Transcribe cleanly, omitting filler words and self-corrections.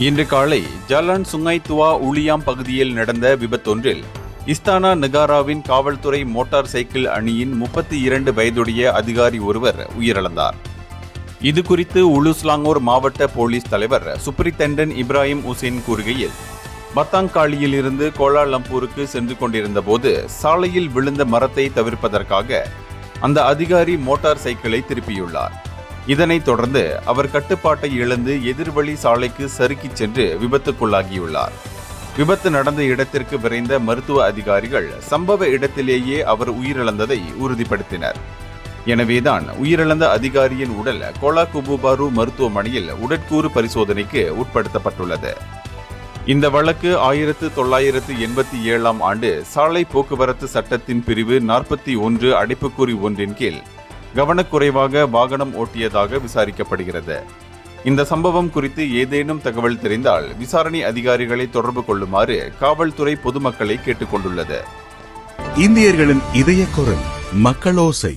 இன்று காலை ஜலான் சுங்காய் துவா உளியாம் பகுதியில் நடந்த விபத்தொன்றில் இஸ்தானா நகாராவின் காவல்துறை மோட்டார் சைக்கிள் அணியின் 32 வயதுடைய அதிகாரி ஒருவர் உயிரிழந்தார். இதுகுறித்து உலுஸ்லாங்கோர் மாவட்ட போலீஸ் தலைவர் சுப்ரிண்டென்டன்ட் இப்ராஹிம் உசேன் கூறுகையில், பத்தாங்காளியில் இருந்து கோலாலம்பூருக்கு சென்று கொண்டிருந்த போது சாலையில் விழுந்த மரத்தை தவிர்ப்பதற்காக அந்த அதிகாரி மோட்டார் சைக்கிளை திருப்பியுள்ளார். இதனைத் தொடர்ந்து அவர் கட்டுப்பாட்டை இழந்து எதிர்வழி சாலைக்கு சறுக்கிச் சென்று விபத்துக்குள்ளாகியுள்ளார். விபத்து நடந்த இடத்திற்கு விரைந்த மருத்துவ அதிகாரிகள் சம்பவ இடத்திலேயே அவர் உயிரிழந்ததை உறுதிப்படுத்தினர். எனவேதான் உயிரிழந்த அதிகாரியின் உடல் கோலாகுபுபாரு மருத்துவமனையில் உடற்கூறு பரிசோதனைக்கு உட்படுத்தப்பட்டுள்ளது. இந்த வழக்கு 1987 ஆண்டு சாலை போக்குவரத்து சட்டத்தின் பிரிவு 41 அடைப்புக்குறி 1 கீழ் கவனக்குறைவாக வாகனம் ஓட்டியதாக விசாரிக்கப்படுகிறது. இந்த சம்பவம் குறித்து ஏதேனும் தகவல் தெரிந்தால் விசாரணை அதிகாரிகளை தொடர்பு கொள்ளுமாறு காவல்துறை பொதுமக்களை கேட்டுக் கொண்டுள்ளது. இந்தியர்களின் இதய குரல் மக்களோசை.